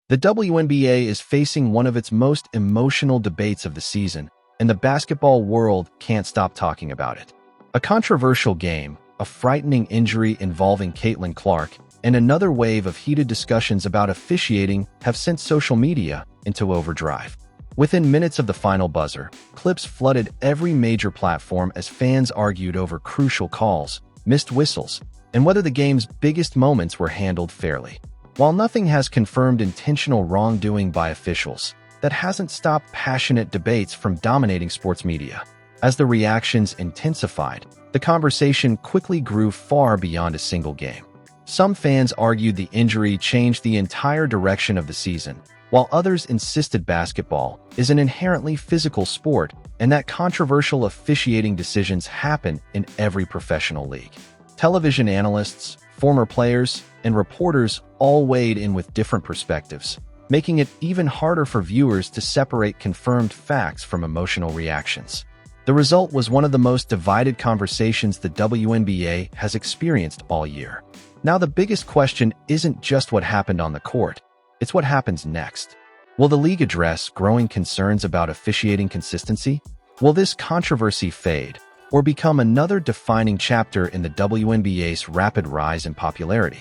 The WNBA is facing one of its most emotional debates of the season, and the basketball world can't stop talking about it. A controversial game, a frightening injury involving Caitlin Clark, and another wave of heated discussions about officiating have sent social media into overdrive. Within minutes of the final buzzer, clips flooded every major platform as fans argued over crucial calls, missed whistles, and whether the game's biggest moments were handled fairly. While nothing has confirmed intentional wrongdoing by officials, that hasn't stopped passionate debates from dominating sports media. As the reactions intensified, the conversation quickly grew far beyond a single game. Some fans argued the injury changed the entire direction of the season, while others insisted basketball is an inherently physical sport and that controversial officiating decisions happen in every professional league. Television analysts, former players, and reporters all weighed in with different perspectives, making it even harder for viewers to separate confirmed facts from emotional reactions. The result was one of the most divided conversations the WNBA has experienced all year. Now, the biggest question isn't just what happened on the court, it's what happens next. Will the league address growing concerns about officiating consistency? Will this controversy fade, or become another defining chapter in the WNBA's rapid rise in popularity?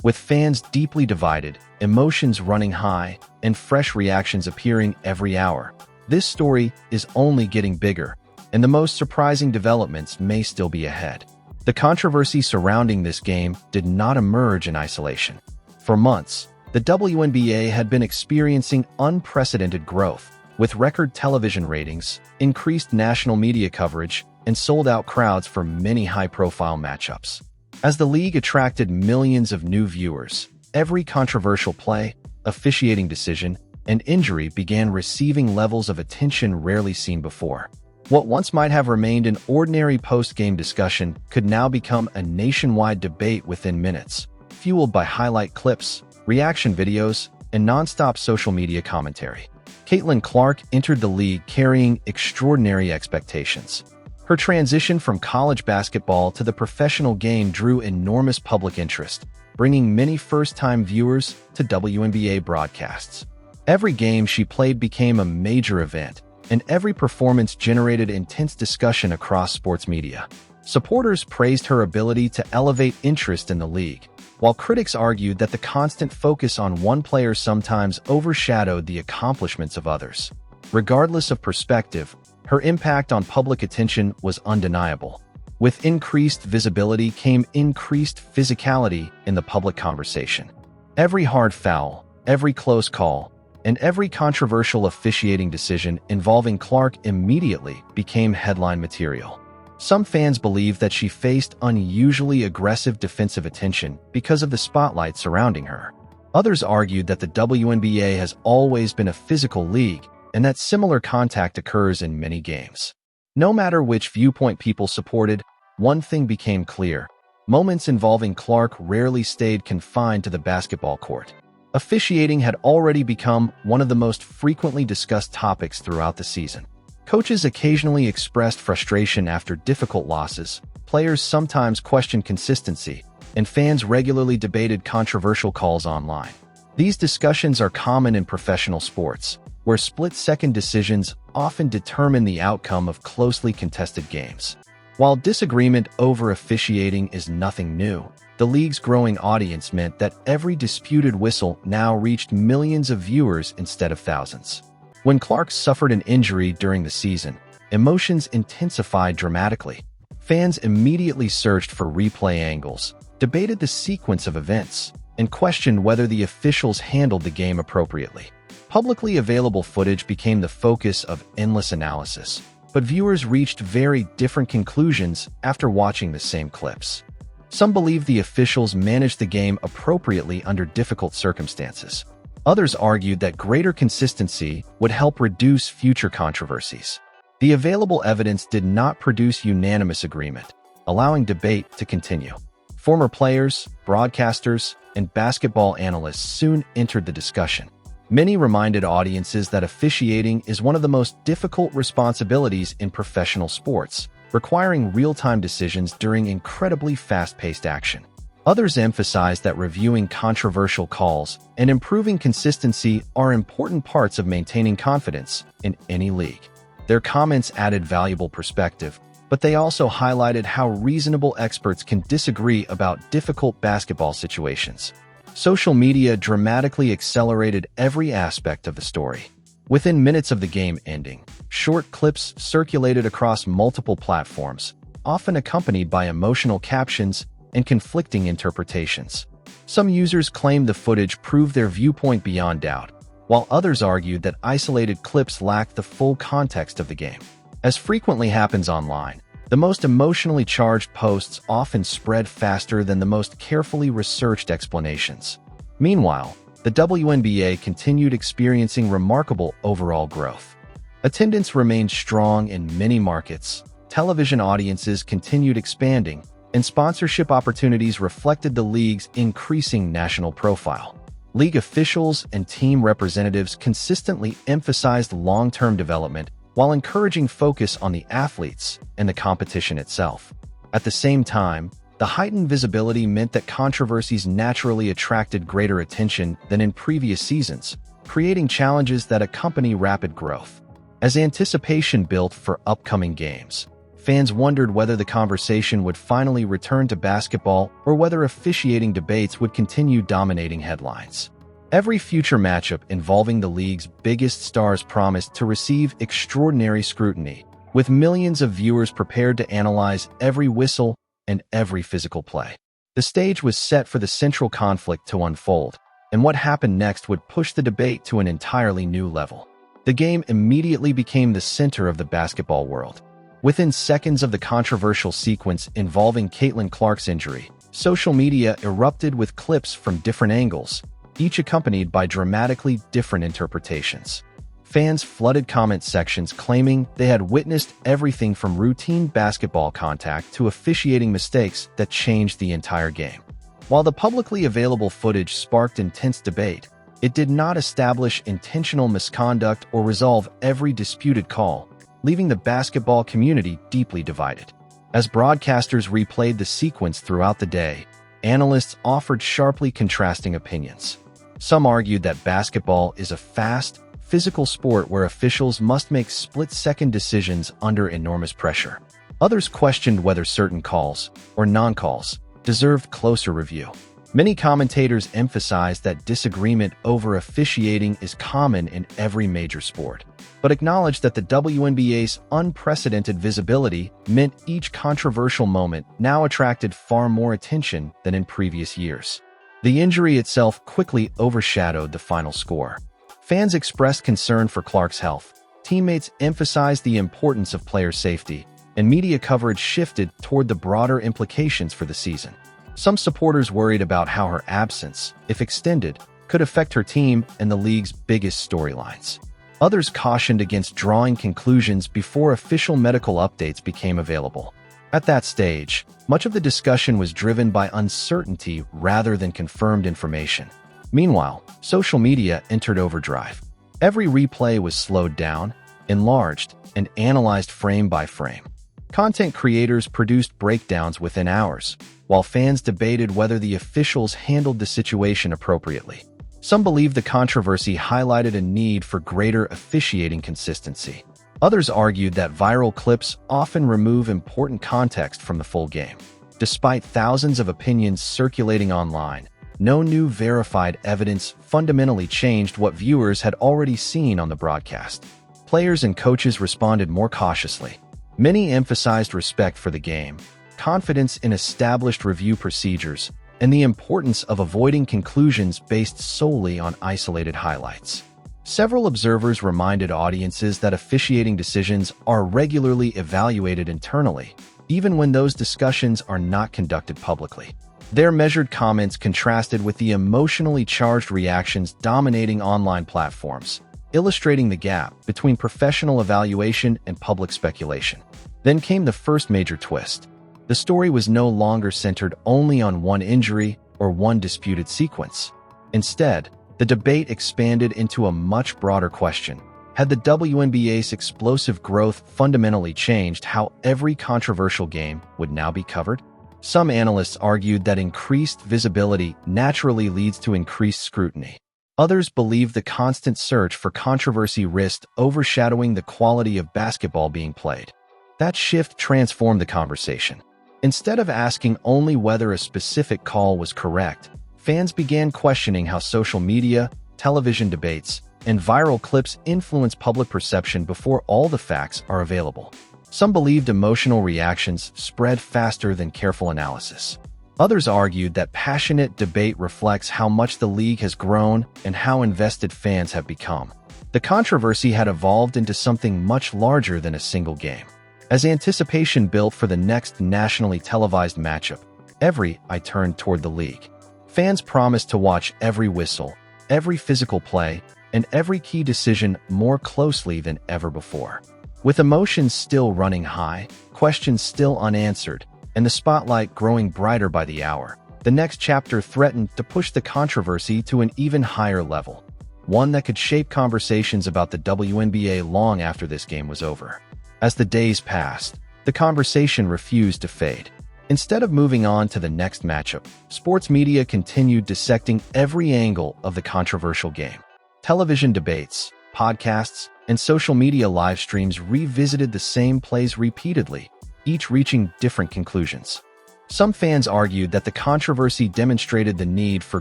With fans deeply divided, emotions running high, and fresh reactions appearing every hour, this story is only getting bigger, and the most surprising developments may still be ahead. The controversy surrounding this game did not emerge in isolation. For months, the WNBA had been experiencing unprecedented growth, with record television ratings, increased national media coverage, and sold-out crowds for many high-profile matchups. As the league attracted millions of new viewers, every controversial play, officiating decision, and injury began receiving levels of attention rarely seen before. What once might have remained an ordinary post-game discussion could now become a nationwide debate within minutes, fueled by highlight clips, reaction videos, and non-stop social media commentary. Caitlin Clark entered the league carrying extraordinary expectations. Her transition from college basketball to the professional game drew enormous public interest, bringing many first-time viewers to WNBA broadcasts. Every game she played became a major event, and every performance generated intense discussion across sports media. Supporters praised her ability to elevate interest in the league, while critics argued that the constant focus on one player sometimes overshadowed the accomplishments of others. Regardless of perspective, her impact on public attention was undeniable. With increased visibility came increased physicality in the public conversation. Every hard foul, every close call, and every controversial officiating decision involving Clark immediately became headline material. Some fans believe that she faced unusually aggressive defensive attention because of the spotlight surrounding her. Others argued that the WNBA has always been a physical league and that similar contact occurs in many games. No matter which viewpoint people supported, one thing became clear: moments involving Clark rarely stayed confined to the basketball court. Officiating had already become one of the most frequently discussed topics throughout the season. Coaches occasionally expressed frustration after difficult losses, players sometimes questioned consistency, and fans regularly debated controversial calls online. These discussions are common in professional sports, where split-second decisions often determine the outcome of closely contested games. While disagreement over officiating is nothing new, the league's growing audience meant that every disputed whistle now reached millions of viewers instead of thousands. When Clark suffered an injury during the season, emotions intensified dramatically. Fans immediately searched for replay angles, debated the sequence of events, and questioned whether the officials handled the game appropriately. Publicly available footage became the focus of endless analysis, but viewers reached very different conclusions after watching the same clips. Some believe the officials managed the game appropriately under difficult circumstances. Others argued that greater consistency would help reduce future controversies. The available evidence did not produce unanimous agreement, allowing debate to continue. Former players, broadcasters, and basketball analysts soon entered the discussion. Many reminded audiences that officiating is one of the most difficult responsibilities in professional sports, requiring real-time decisions during incredibly fast-paced action. Others emphasize that reviewing controversial calls and improving consistency are important parts of maintaining confidence in any league. Their comments added valuable perspective, but they also highlighted how reasonable experts can disagree about difficult basketball situations. Social media dramatically accelerated every aspect of the story. Within minutes of the game ending, short clips circulated across multiple platforms, often accompanied by emotional captions and conflicting interpretations. Some users claimed the footage proved their viewpoint beyond doubt, while others argued that isolated clips lacked the full context of the game. As frequently happens online, the most emotionally charged posts often spread faster than the most carefully researched explanations. Meanwhile, the WNBA continued experiencing remarkable overall growth. Attendance remained strong in many markets, television audiences continued expanding, and sponsorship opportunities reflected the league's increasing national profile. League officials and team representatives consistently emphasized long-term development while encouraging focus on the athletes and the competition itself. At the same time, the heightened visibility meant that controversies naturally attracted greater attention than in previous seasons, creating challenges that accompany rapid growth. As anticipation built for upcoming games, fans wondered whether the conversation would finally return to basketball or whether officiating debates would continue dominating headlines. Every future matchup involving the league's biggest stars promised to receive extraordinary scrutiny, with millions of viewers prepared to analyze every whistle and every physical play. The stage was set for the central conflict to unfold, and what happened next would push the debate to an entirely new level. The game immediately became the center of the basketball world. Within seconds of the controversial sequence involving Caitlin Clark's injury, social media erupted with clips from different angles, each accompanied by dramatically different interpretations. Fans flooded comment sections claiming they had witnessed everything from routine basketball contact to officiating mistakes that changed the entire game. While the publicly available footage sparked intense debate, it did not establish intentional misconduct or resolve every disputed call, leaving the basketball community deeply divided. As broadcasters replayed the sequence throughout the day, analysts offered sharply contrasting opinions. Some argued that basketball is a fast, physical sport where officials must make split-second decisions under enormous pressure. Others questioned whether certain calls, or non-calls, deserved closer review. Many commentators emphasized that disagreement over officiating is common in every major sport, but acknowledged that the WNBA's unprecedented visibility meant each controversial moment now attracted far more attention than in previous years. The injury itself quickly overshadowed the final score. Fans expressed concern for Clark's health, teammates emphasized the importance of player safety, and media coverage shifted toward the broader implications for the season. Some supporters worried about how her absence, if extended, could affect her team and the league's biggest storylines. Others cautioned against drawing conclusions before official medical updates became available. At that stage, much of the discussion was driven by uncertainty rather than confirmed information. Meanwhile, social media entered overdrive. Every replay was slowed down, enlarged, and analyzed frame by frame. Content creators produced breakdowns within hours, while fans debated whether the officials handled the situation appropriately. Some believe the controversy highlighted a need for greater officiating consistency. Others argued that viral clips often remove important context from the full game. Despite thousands of opinions circulating online, no new verified evidence fundamentally changed what viewers had already seen on the broadcast. Players and coaches responded more cautiously. Many emphasized respect for the game, confidence in established review procedures, and the importance of avoiding conclusions based solely on isolated highlights. Several observers reminded audiences that officiating decisions are regularly evaluated internally, even when those discussions are not conducted publicly. Their measured comments contrasted with the emotionally charged reactions dominating online platforms, illustrating the gap between professional evaluation and public speculation. Then came the first major twist. The story was no longer centered only on one injury or one disputed sequence. Instead, the debate expanded into a much broader question. Had the WNBA's explosive growth fundamentally changed how every controversial game would now be covered? Some analysts argued that increased visibility naturally leads to increased scrutiny. Others believe the constant search for controversy risked overshadowing the quality of basketball being played. That shift transformed the conversation. Instead of asking only whether a specific call was correct, fans began questioning how social media, television debates, and viral clips influence public perception before all the facts are available. Some believed emotional reactions spread faster than careful analysis. Others argued that passionate debate reflects how much the league has grown and how invested fans have become. The controversy had evolved into something much larger than a single game. As anticipation built for the next nationally televised matchup, every eye turned toward the league. Fans promised to watch every whistle, every physical play, and every key decision more closely than ever before. With emotions still running high, questions still unanswered, and the spotlight growing brighter by the hour, the next chapter threatened to push the controversy to an even higher level, one that could shape conversations about the WNBA long after this game was over. As the days passed, the conversation refused to fade. Instead of moving on to the next matchup, sports media continued dissecting every angle of the controversial game. Television debates, podcasts, and social media live streams revisited the same plays repeatedly, each reaching different conclusions. Some fans argued that the controversy demonstrated the need for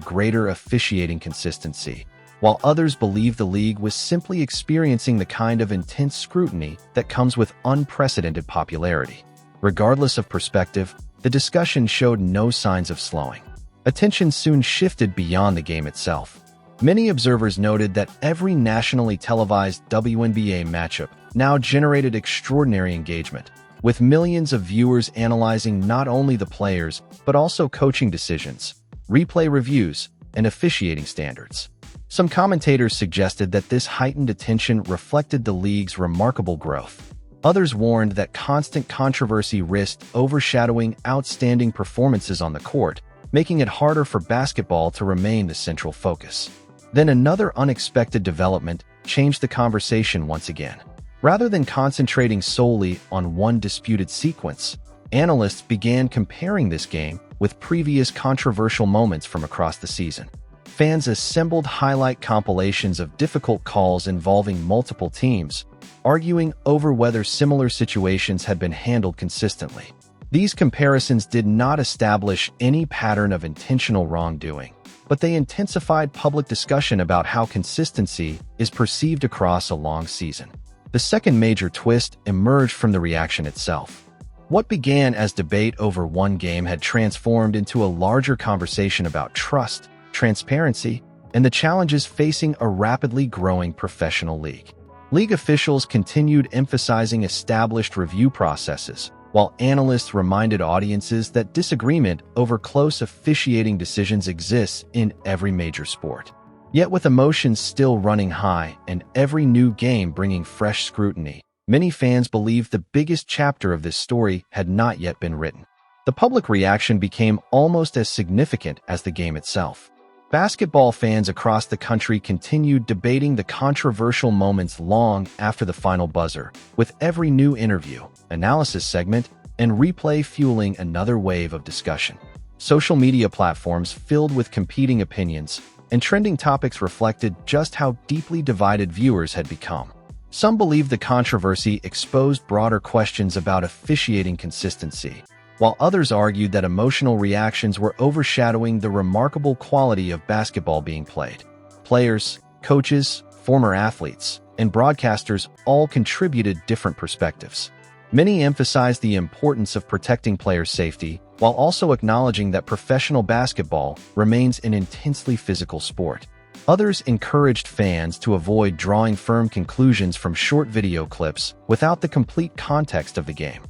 greater officiating consistency, while others believed the league was simply experiencing the kind of intense scrutiny that comes with unprecedented popularity. Regardless of perspective, the discussion showed no signs of slowing. Attention soon shifted beyond the game itself. Many observers noted that every nationally televised WNBA matchup now generated extraordinary engagement, with millions of viewers analyzing not only the players, but also coaching decisions, replay reviews, and officiating standards. Some commentators suggested that this heightened attention reflected the league's remarkable growth. Others warned that constant controversy risked overshadowing outstanding performances on the court, making it harder for basketball to remain the central focus. Then another unexpected development changed the conversation once again. Rather than concentrating solely on one disputed sequence, analysts began comparing this game with previous controversial moments from across the season. Fans assembled highlight compilations of difficult calls involving multiple teams, arguing over whether similar situations had been handled consistently. These comparisons did not establish any pattern of intentional wrongdoing, but they intensified public discussion about how consistency is perceived across a long season. The second major twist emerged from the reaction itself. What began as debate over one game had transformed into a larger conversation about trust, transparency, and the challenges facing a rapidly growing professional league. League officials continued emphasizing established review processes, while analysts reminded audiences that disagreement over close officiating decisions exists in every major sport. Yet with emotions still running high and every new game bringing fresh scrutiny, many fans believed the biggest chapter of this story had not yet been written. The public reaction became almost as significant as the game itself. Basketball fans across the country continued debating the controversial moments long after the final buzzer, with every new interview, analysis segment, and replay fueling another wave of discussion. Social media platforms filled with competing opinions, and trending topics reflected just how deeply divided viewers had become. Some believed the controversy exposed broader questions about officiating consistency, while others argued that emotional reactions were overshadowing the remarkable quality of basketball being played. Players, coaches, former athletes, and broadcasters all contributed different perspectives. Many emphasized the importance of protecting players' safety, while also acknowledging that professional basketball remains an intensely physical sport. Others encouraged fans to avoid drawing firm conclusions from short video clips without the complete context of the game.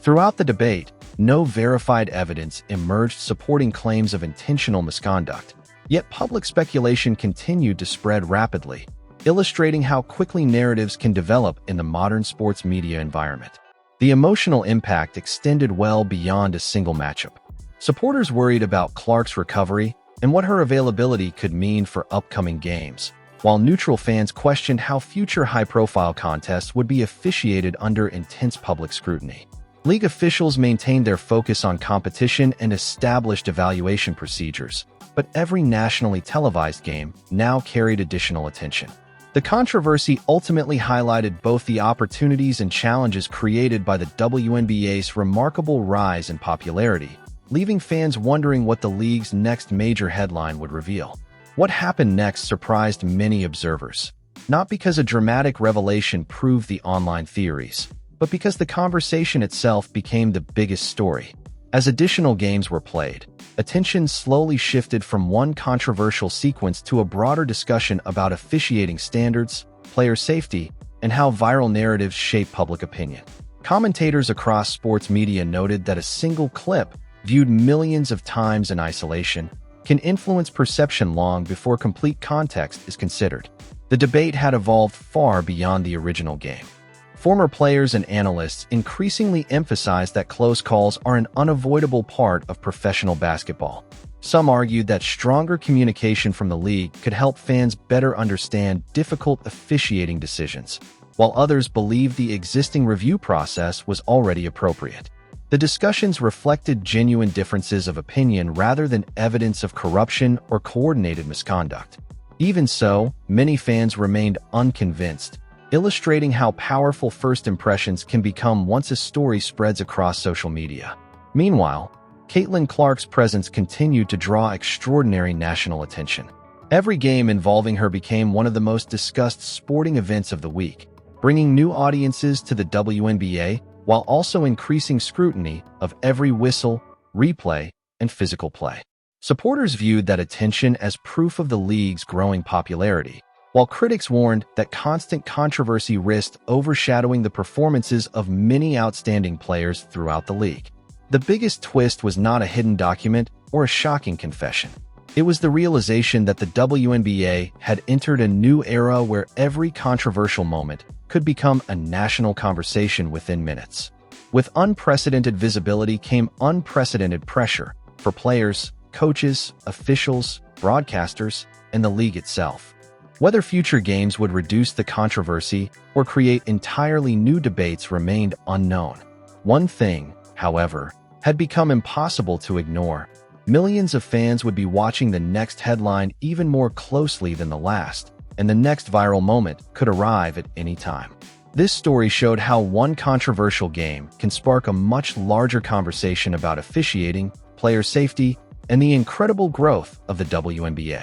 Throughout the debate, no verified evidence emerged supporting claims of intentional misconduct, yet public speculation continued to spread rapidly, illustrating how quickly narratives can develop in the modern sports media environment. The emotional impact extended well beyond a single matchup. Supporters worried about Clark's recovery and what her availability could mean for upcoming games, while neutral fans questioned how future high-profile contests would be officiated under intense public scrutiny. League officials maintained their focus on competition and established evaluation procedures, but every nationally televised game now carried additional attention. The controversy ultimately highlighted both the opportunities and challenges created by the WNBA's remarkable rise in popularity, leaving fans wondering what the league's next major headline would reveal. What happened next surprised many observers, not because a dramatic revelation proved the online theories, but because the conversation itself became the biggest story. As additional games were played, attention slowly shifted from one controversial sequence to a broader discussion about officiating standards, player safety, and how viral narratives shape public opinion. Commentators across sports media noted that a single clip, viewed millions of times in isolation, can influence perception long before complete context is considered. The debate had evolved far beyond the original game. Former players and analysts increasingly emphasized that close calls are an unavoidable part of professional basketball. Some argued that stronger communication from the league could help fans better understand difficult officiating decisions, while others believed the existing review process was already appropriate. The discussions reflected genuine differences of opinion rather than evidence of corruption or coordinated misconduct. Even so, many fans remained unconvinced, illustrating how powerful first impressions can become once a story spreads across social media. Meanwhile, Caitlin Clark's presence continued to draw extraordinary national attention. Every game involving her became one of the most discussed sporting events of the week, bringing new audiences to the WNBA while also increasing scrutiny of every whistle, replay, and physical play. Supporters viewed that attention as proof of the league's growing popularity, while critics warned that constant controversy risked overshadowing the performances of many outstanding players throughout the league. The biggest twist was not a hidden document or a shocking confession. It was the realization that the WNBA had entered a new era where every controversial moment could become a national conversation within minutes. With unprecedented visibility came unprecedented pressure for players, coaches, officials, broadcasters, and the league itself. Whether future games would reduce the controversy or create entirely new debates remained unknown. One thing, however, had become impossible to ignore. Millions of fans would be watching the next headline even more closely than the last, and the next viral moment could arrive at any time. This story showed how one controversial game can spark a much larger conversation about officiating, player safety, and the incredible growth of the WNBA.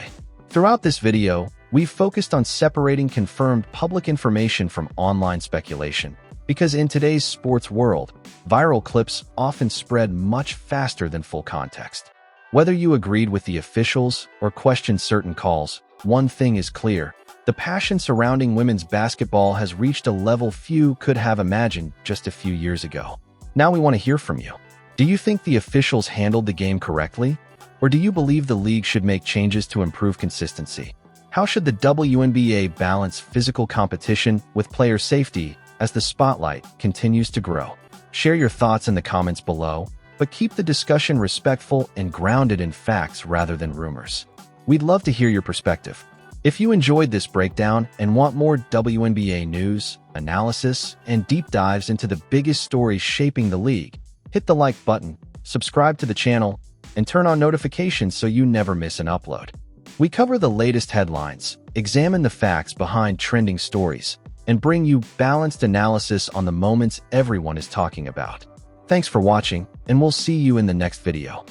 Throughout this video, we've focused on separating confirmed public information from online speculation, because in today's sports world, viral clips often spread much faster than full context. Whether you agreed with the officials or questioned certain calls, one thing is clear: the passion surrounding women's basketball has reached a level few could have imagined just a few years ago. Now we want to hear from you. Do you think the officials handled the game correctly? Or do you believe the league should make changes to improve consistency? How should the WNBA balance physical competition with player safety as the spotlight continues to grow? Share your thoughts in the comments below, but keep the discussion respectful and grounded in facts rather than rumors. We'd love to hear your perspective. If you enjoyed this breakdown and want more WNBA news, analysis, and deep dives into the biggest stories shaping the league, hit the like button, subscribe to the channel, and turn on notifications so you never miss an upload. We cover the latest headlines, examine the facts behind trending stories, and bring you balanced analysis on the moments everyone is talking about. Thanks for watching, and we'll see you in the next video.